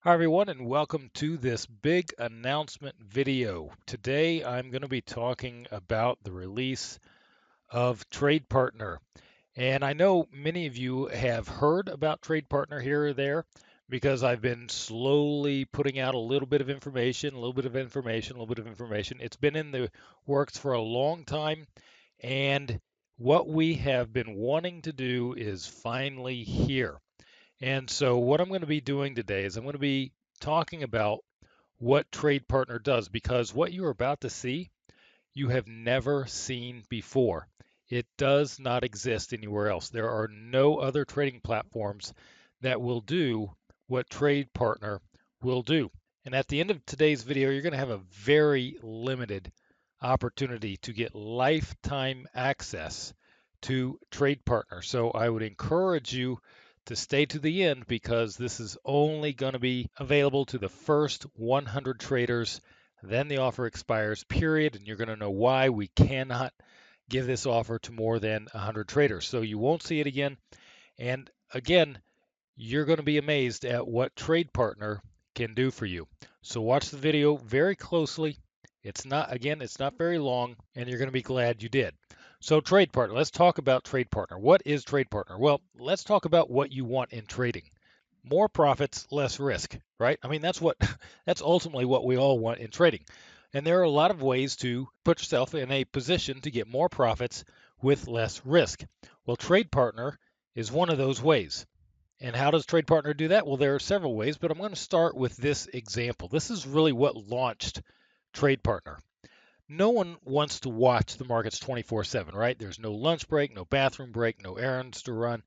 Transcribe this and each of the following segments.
Hi everyone, and welcome to this big announcement video. Today I'm going to be talking about the release of TradePartner. And I know many of you have heard about TradePartner here or there because I've been slowly putting out a little bit of information, a little bit of information, a little bit of information. It's been in the works for a long time, and what we have been wanting to do is finally here. And so what I'm going to be doing today is I'm going to be talking about what TradePartner does, because what you're about to see, you have never seen before. It does not exist anywhere else. There are no other trading platforms that will do what TradePartner will do. And at the end of today's video, you're going to have a very limited opportunity to get lifetime access to TradePartner. So I would encourage you to stay to the end, because this is only going to be available to the first 100 traders. Then the offer expires, period, and you're going to know why we cannot give this offer to more than 100 traders. So you won't see it again. And again, you're going to be amazed at what TradePartner can do for you. So watch the video very closely. It's not very long, and you're going to be glad you did. So TradePartner, let's talk about TradePartner. What is TradePartner? Well, let's talk about what you want in trading. More profits, less risk, right? I mean, that's ultimately what we all want in trading. And there are a lot of ways to put yourself in a position to get more profits with less risk. Well, TradePartner is one of those ways. And how does TradePartner do that? Well, there are several ways, but I'm going to start with this example. This is really what launched TradePartner. No one wants to watch the markets 24/7, right? There's no lunch break, no bathroom break, no errands to run.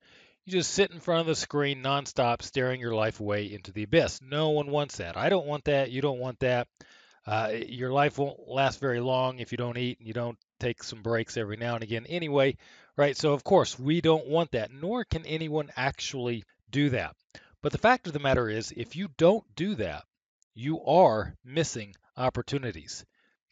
You just sit in front of the screen nonstop, staring your life away into the abyss. No one wants that. I don't want that. You don't want that. Your life won't last very long if you don't eat and you don't take some breaks every now and again anyway, right? So, of course, we don't want that, nor can anyone actually do that. But the fact of the matter is, if you don't do that, you are missing opportunities.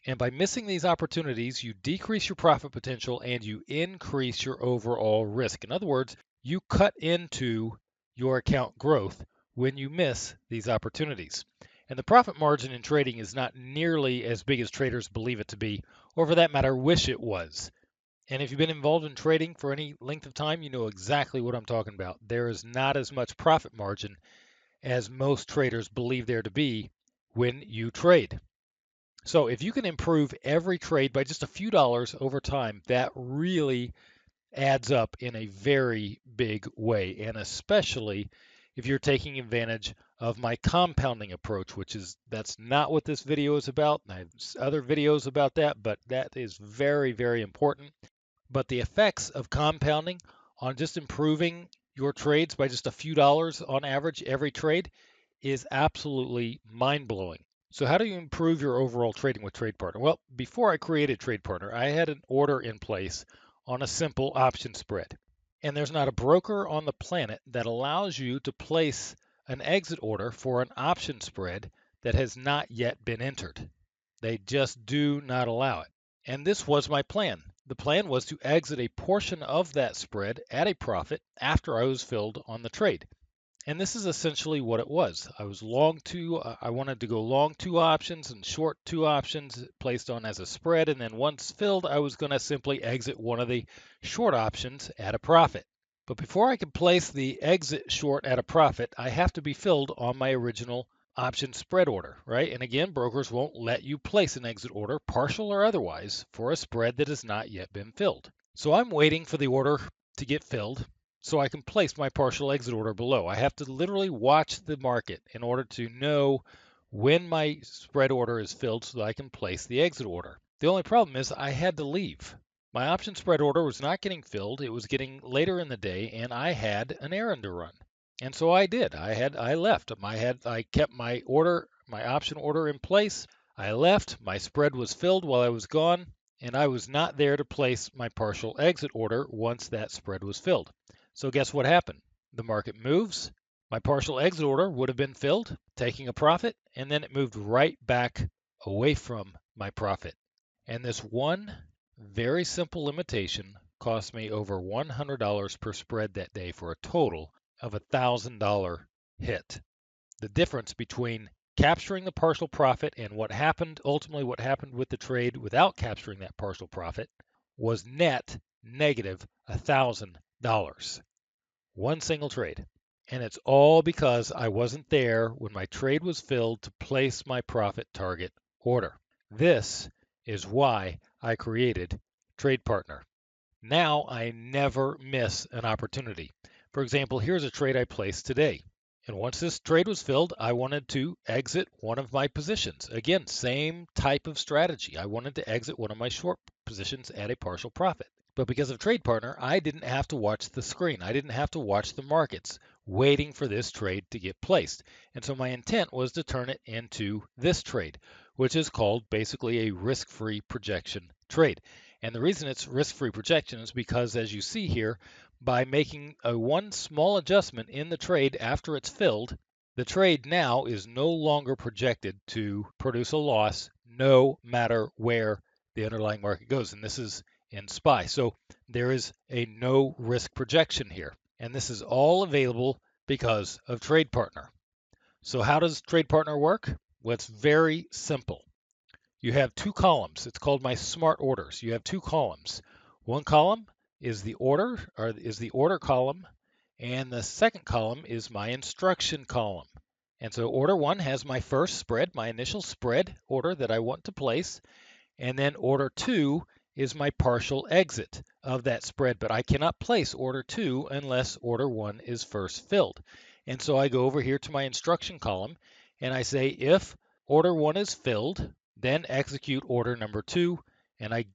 And by missing these opportunities, you decrease your profit potential and you increase your overall risk. In other words, you cut into your account growth when you miss these opportunities. And the profit margin in trading is not nearly as big as traders believe it to be, or for that matter, wish it was. And if you've been involved in trading for any length of time, you know exactly what I'm talking about. There is not as much profit margin as most traders believe there to be when you trade. So if you can improve every trade by just a few dollars over time, that really adds up in a very big way. And especially if you're taking advantage of my compounding approach, that's not what this video is about. I have other videos about that, but that is very, very important. But the effects of compounding on just improving your trades by just a few dollars on average every trade is absolutely mind-blowing. So how do you improve your overall trading with TradePartner? Well, before I created TradePartner, I had an order in place on a simple option spread. And there's not a broker on the planet that allows you to place an exit order for an option spread that has not yet been entered. They just do not allow it. And this was my plan. The plan was to exit a portion of that spread at a profit after I was filled on the trade. And this is essentially what it was. I wanted to go long two options and short two options placed on as a spread. And then once filled, I was going to simply exit one of the short options at a profit. But before I can place the exit short at a profit, I have to be filled on my original option spread order, right? And again, brokers won't let you place an exit order, partial or otherwise, for a spread that has not yet been filled. So I'm waiting for the order to get filled so I can place my partial exit order below. I have to literally watch the market in order to know when my spread order is filled so that I can place the exit order. The only problem is I had to leave. My option spread order was not getting filled. It was getting later in the day, and I had an errand to run. And so I did. I left. I kept my option order in place. I left. My spread was filled while I was gone, and I was not there to place my partial exit order once that spread was filled. So guess what happened? The market moves. My partial exit order would have been filled, taking a profit, and then it moved right back away from my profit. And this one very simple limitation cost me over $100 per spread that day for a total of a $1,000 hit. the difference between capturing the partial profit and ultimately what happened with the trade without capturing that partial profit was net negative $1,000. One single trade. And it's all because I wasn't there when my trade was filled to place my profit target order. This is why I created TradePartner. Now I never miss an opportunity. For example, here's a trade I placed today. And once this trade was filled, I wanted to exit one of my positions. Again, same type of strategy. I wanted to exit one of my short positions at a partial profit. But because of TradePartner, I didn't have to watch the screen. I didn't have to watch the markets waiting for this trade to get placed. And so my intent was to turn it into this trade, which is called basically a risk-free projection trade. And the reason it's risk-free projection is because, as you see here, by making one small adjustment in the trade after it's filled, the trade now is no longer projected to produce a loss no matter where the underlying market goes. And this is in SPY. So there is a no risk projection here. And this is all available because of TradePartner. So how does TradePartner work? Well, it's very simple. You have two columns. It's called my smart orders. You have two columns. One column is the order column, and the second column is my instruction column. And so order one has my first spread, my initial spread order that I want to place, and then order two is my partial exit of that spread, but I cannot place order two unless order one is first filled. And so I go over here to my instruction column and I say if order one is filled, then execute order number two, and I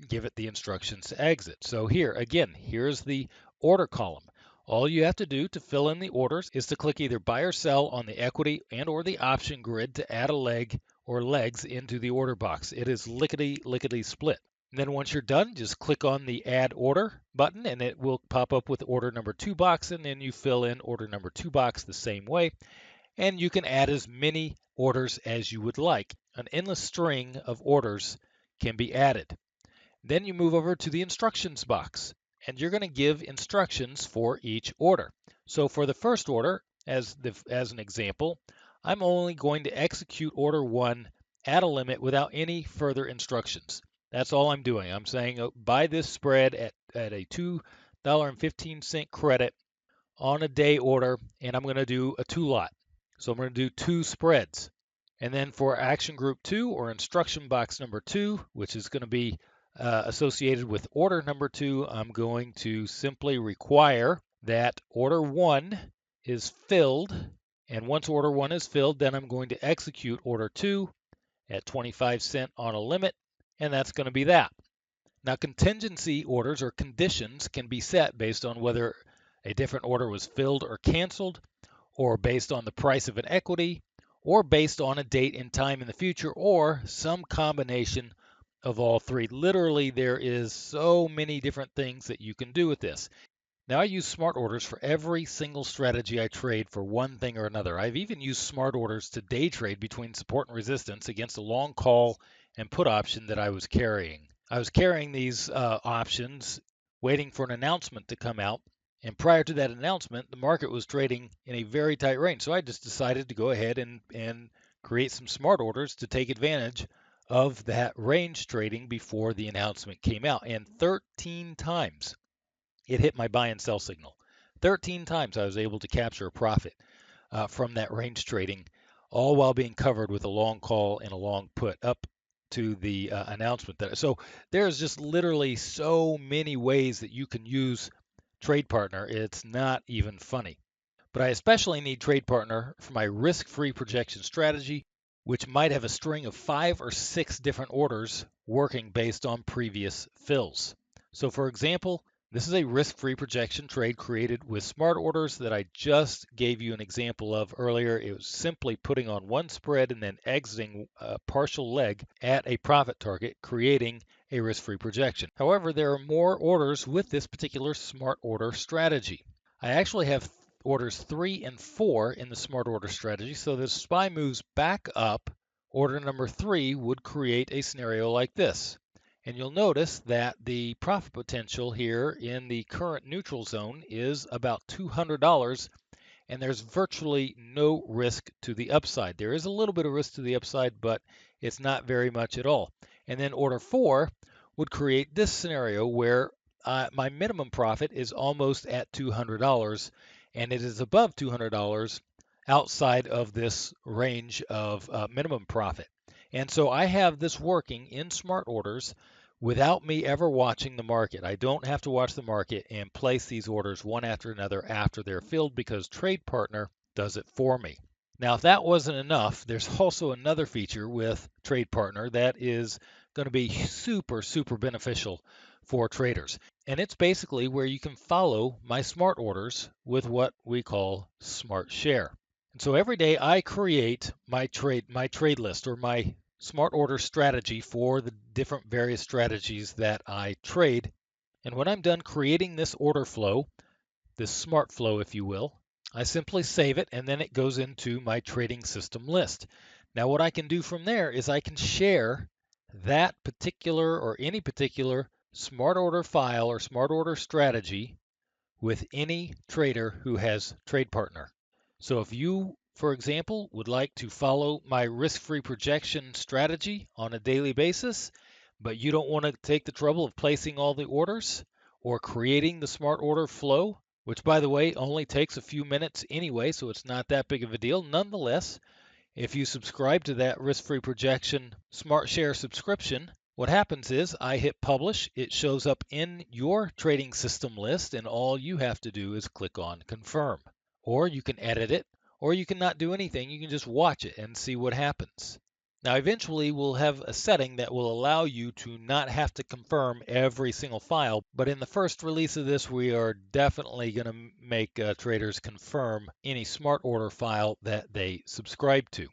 give it the instructions to exit. So here, again, here's the order column. All you have to do to fill in the orders is to click either buy or sell on the equity and or the option grid to add a leg or legs into the order box. It is lickety split. And then once you're done, just click on the add order button and it will pop up with order number two box, and then you fill in order number two box the same way. And you can add as many orders as you would like. An endless string of orders can be added. Then you move over to the instructions box and you're going to give instructions for each order. So for the first order, as an example, I'm only going to execute order one at a limit without any further instructions. That's all I'm doing. I'm saying buy this spread at a $2.15 credit on a day order, and I'm going to do a two lot. So I'm going to do two spreads. And then for action group two or instruction box number two, which is going to be associated with order number two, I'm going to simply require that order one is filled. And once order one is filled, then I'm going to execute order two at 25 cents on a limit. And that's going to be that. Now, contingency orders or conditions can be set based on whether a different order was filled or canceled, or based on the price of an equity, or based on a date and time in the future, or some combination of all three. Literally, there is so many different things that you can do with this. Now, I use smart orders for every single strategy I trade for one thing or another. I've even used smart orders to day trade between support and resistance against a long call and put option that I was carrying. I was carrying these options, waiting for an announcement to come out. And prior to that announcement, the market was trading in a very tight range. So I just decided to go ahead and create some smart orders to take advantage of that range trading before the announcement came out. And 13 times it hit my buy and sell signal. 13 times I was able to capture a profit from that range trading, all while being covered with a long call and a long put up to the announcement. So there's just literally so many ways that you can use TradePartner. It's not even funny. But I especially need TradePartner for my risk-free projection strategy, which might have a string of 5 or 6 different orders working based on previous fills. So for example, this is a risk-free projection trade created with smart orders that I just gave you an example of earlier. It was simply putting on one spread and then exiting a partial leg at a profit target, creating a risk-free projection. However, there are more orders with this particular smart order strategy. I actually have orders 3 and 4 in the smart order strategy. So the SPY moves back up, order number 3 would create a scenario like this. And you'll notice that the profit potential here in the current neutral zone is about $200. and there's virtually no risk to the upside. There is a little bit of risk to the upside, but it's not very much at all. And then order 4 would create this scenario where my minimum profit is almost at $200 and it is above $200 outside of this range of minimum profit. And so I have this working in smart orders without me ever watching the market. I don't have to watch the market and place these orders one after another after they're filled because TradePartner does it for me. Now, if that wasn't enough, there's also another feature with TradePartner that is going to be super, super beneficial for traders. And it's basically where you can follow my smart orders with what we call Smart Share. And so every day I create my trade list or my smart order strategy for the different various strategies that I trade. And when I'm done creating this order flow, this smart flow, if you will, I simply save it and then it goes into my trading system list. Now, what I can do from there is I can share that particular or any particular smart order file or smart order strategy with any trader who has TradePartner. So if you, for example, would like to follow my risk-free projection strategy on a daily basis, but you don't want to take the trouble of placing all the orders or creating the smart order flow, which by the way only takes a few minutes anyway, so it's not that big of a deal. Nonetheless, if you subscribe to that risk-free projection smart share subscription, what happens is I hit publish, it shows up in your trading system list, and all you have to do is click on confirm. Or you can edit it, or you can not do anything. You can just watch it and see what happens. Now, eventually, we'll have a setting that will allow you to not have to confirm every single file. But in the first release of this, we are definitely going to make traders confirm any smart order file that they subscribe to.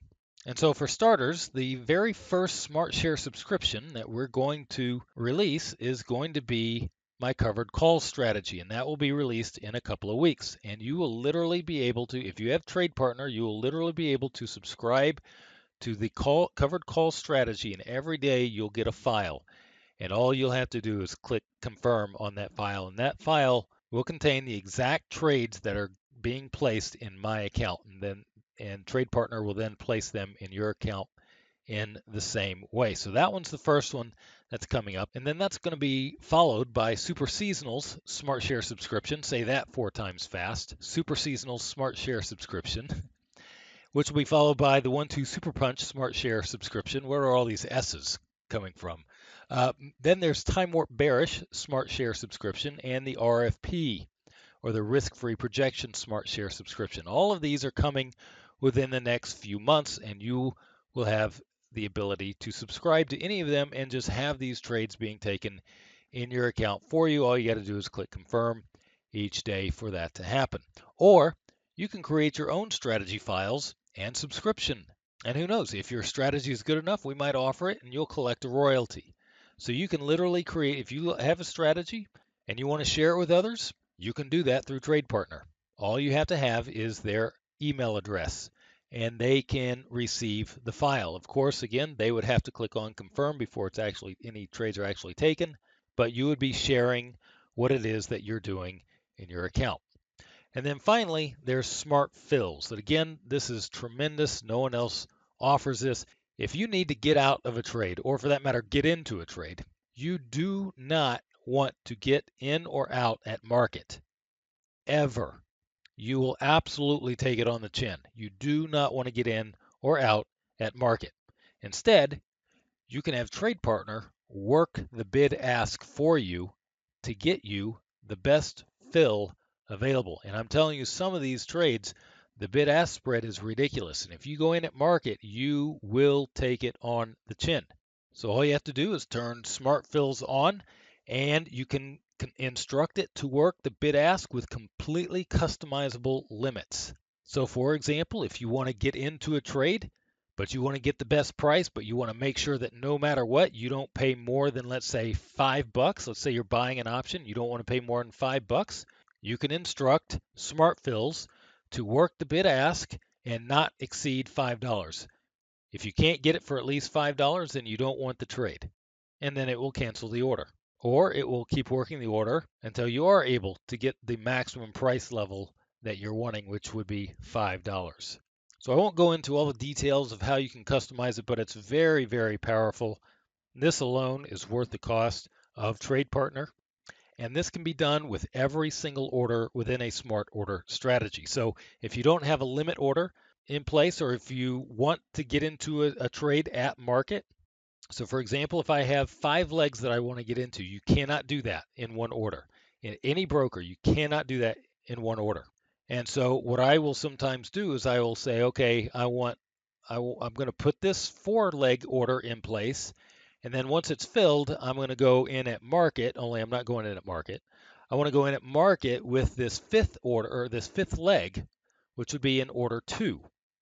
And so for starters, the very first Smart Share subscription that we're going to release is going to be my covered call strategy, and that will be released in a couple of weeks. And you will literally be able to, if you have TradePartner, you will literally be able to subscribe to the covered call strategy, and every day you'll get a file. And all you'll have to do is click confirm on that file, and that file will contain the exact trades that are being placed in my account, and TradePartner will then place them in your account in the same way. So that one's the first one that's coming up. And then that's going to be followed by Super Seasonals Smart Share subscription. Say that 4 times fast. Super Seasonals Smart Share subscription, which will be followed by the 1-2 Super Punch Smart Share subscription. Where are all these S's coming from? Then there's Time Warp Bearish Smart Share subscription and the RFP or the risk-free projection smart share subscription. All of these are coming within the next few months, and you will have the ability to subscribe to any of them and just have these trades being taken in your account for you. All you got to do is click confirm each day for that to happen. Or you can create your own strategy files and subscription. And who knows, if your strategy is good enough, we might offer it and you'll collect a royalty. So you can literally create, if you have a strategy and you want to share it with others, you can do that through TradePartner. All you have to have is their email address, and they can receive the file. Of course, again, they would have to click on confirm before it's actually any trades are actually taken, but you would be sharing what it is that you're doing in your account. And then finally, there's smart fills. That again, this is tremendous. No one else offers this. If you need to get out of a trade, or for that matter, get into a trade, you do not want to get in or out at market ever. You will absolutely take it on the chin. You do not want to get in or out at market. Instead, you can have TradePartner work the bid ask for you to get you the best fill available. And I'm telling you, some of these trades, the bid ask spread is ridiculous. And if you go in at market, you will take it on the chin. So all you have to do is turn smart fills on, and you can instruct it to work the bid ask with completely customizable limits. So for example, if you want to get into a trade, but you want to get the best price, but you want to make sure that no matter what, you don't pay more than, let's say, $5. Let's say you're buying an option, you don't want to pay more than $5. You can instruct smart fills to work the bid ask and not exceed $5. If you can't get it for at least $5, then you don't want the trade, and then it will cancel the order. Or it will keep working the order until you are able to get the maximum price level that you're wanting, which would be $5. So I won't go into all the details of how you can customize it, but it's very, very powerful. This alone is worth the cost of TradePartner. And this can be done with every single order within a smart order strategy. So if you don't have a limit order in place, or if you want to get into a trade at market, so for example, if I have 5 legs that I want to get into, you cannot do that in one order. In any broker, you cannot do that in one order. And so what I will sometimes do is I will say, okay, I'm going to put this 4 leg order in place. And then once it's filled, I'm going to go in at market, only I'm not going in at market. I want to go in at market with this 5th order, or this 5th leg, which would be in order 2.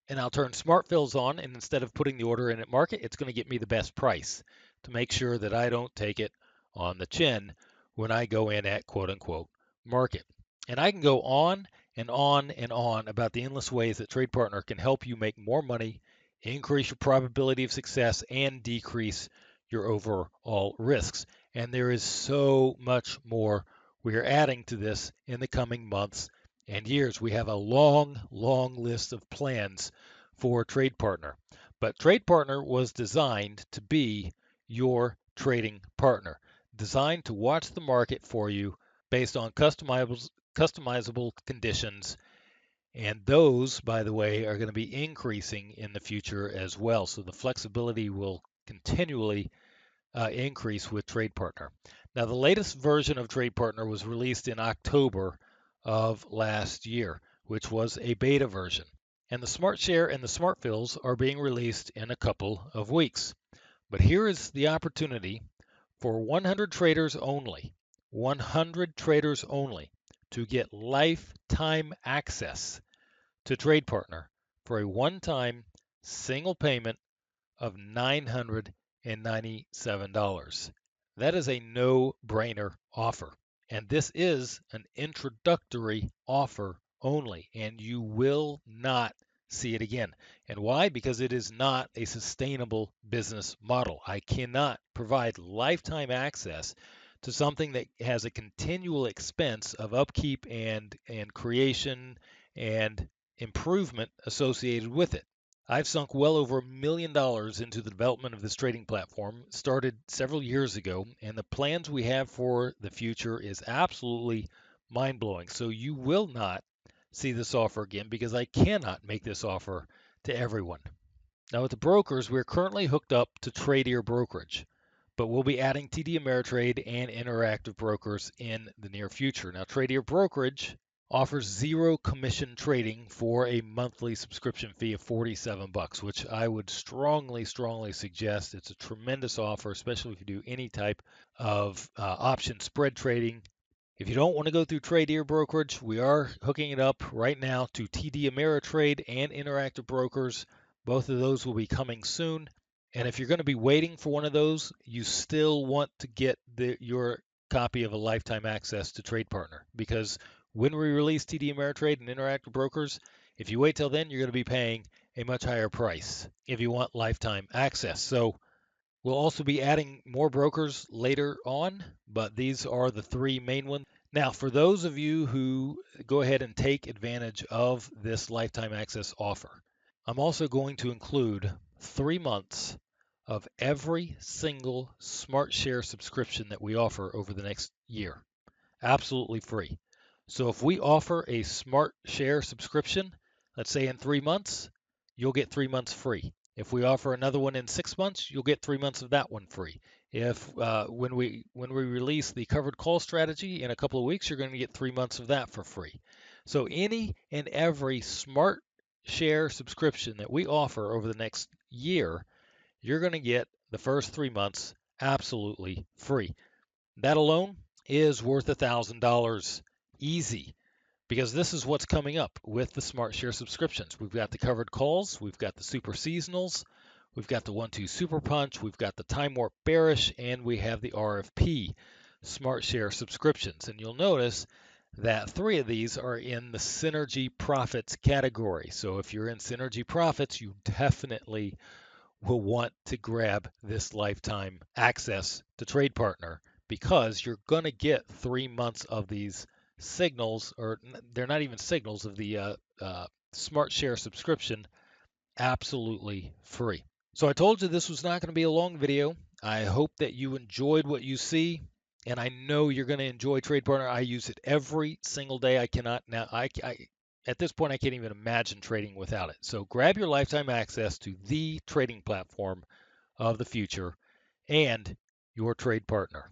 And I'll turn smart fills on, and instead of putting the order in at market, it's going to get me the best price to make sure that I don't take it on the chin when I go in at quote unquote market. And I can go on and on and on about the endless ways that TradePartner can help you make more money, increase your probability of success, and decrease your overall risks. And there is so much more we are adding to this in the coming months and years. We have a long, long list of plans for TradePartner. But TradePartner was designed to be your trading partner, designed to watch the market for you based on customizable conditions. And those, by the way, are going to be increasing in the future as well. So the flexibility will continually increase with TradePartner. Now, the latest version of TradePartner was released in October of last year, which was a beta version. And the Smart Share and the Smart Fills are being released in a couple of weeks. But here is the opportunity for 100 traders only, 100 traders only, to get lifetime access to TradePartner for a one-time single payment of $997. That is a no-brainer offer. And this is an introductory offer only, and you will not see it again. And why? Because it is not a sustainable business model. I cannot provide lifetime access to something that has a continual expense of upkeep and creation and improvement associated with it. I've sunk well over $1 million into the development of this trading platform. It started several years ago, and the plans we have for the future is absolutely mind blowing. So you will not see this offer again because I cannot make this offer to everyone. Now, with the brokers, we're currently hooked up to Tradier Brokerage, but we'll be adding TD Ameritrade and Interactive Brokers in the near future. Now, Tradier Brokerage offers zero commission trading for a monthly subscription fee of $47, which I would strongly, strongly suggest. It's a tremendous offer, especially if you do any type of option spread trading. If you don't want to go through Tradier Brokerage, we are hooking it up right now to TD Ameritrade and Interactive Brokers. Both of those will be coming soon. And if you're going to be waiting for one of those, you still want to get your copy of a lifetime access to TradePartner, because when we release TD Ameritrade and Interactive Brokers, if you wait till then, you're going to be paying a much higher price if you want lifetime access. So we'll also be adding more brokers later on, but these are the 3 main ones. Now, for those of you who go ahead and take advantage of this lifetime access offer, I'm also going to include 3 months of every single Smart Share subscription that we offer over the next year, absolutely free. So if we offer a Smart Share subscription, let's say in 3 months, you'll get 3 months free. If we offer another one in 6 months, you'll get 3 months of that one free. If when we release the covered call strategy in a couple of weeks, you're going to get 3 months of that for free. So any and every Smart Share subscription that we offer over the next year, you're going to get the first 3 months absolutely free. That alone is worth $1,000 easy, because this is what's coming up with the Smart Share subscriptions. We've got the covered calls, we've got the super seasonals, we've got the 1-2 super punch, we've got the time warp bearish, and we have the RFP Smart Share subscriptions. And you'll notice that 3 of these are in the Synergy Profits category. So if you're in Synergy Profits, you definitely will want to grab this lifetime access to TradePartner, because you're going to get 3 months of these signals, or they're not even signals of the Smart Share subscription absolutely free. So I told you this was not going to be a long video. I hope that you enjoyed what you see, and I know you're going to enjoy TradePartner. I use it every single day. I cannot now. At this point I can't even imagine trading without it. So grab your lifetime access to the trading platform of the future and your trade partner.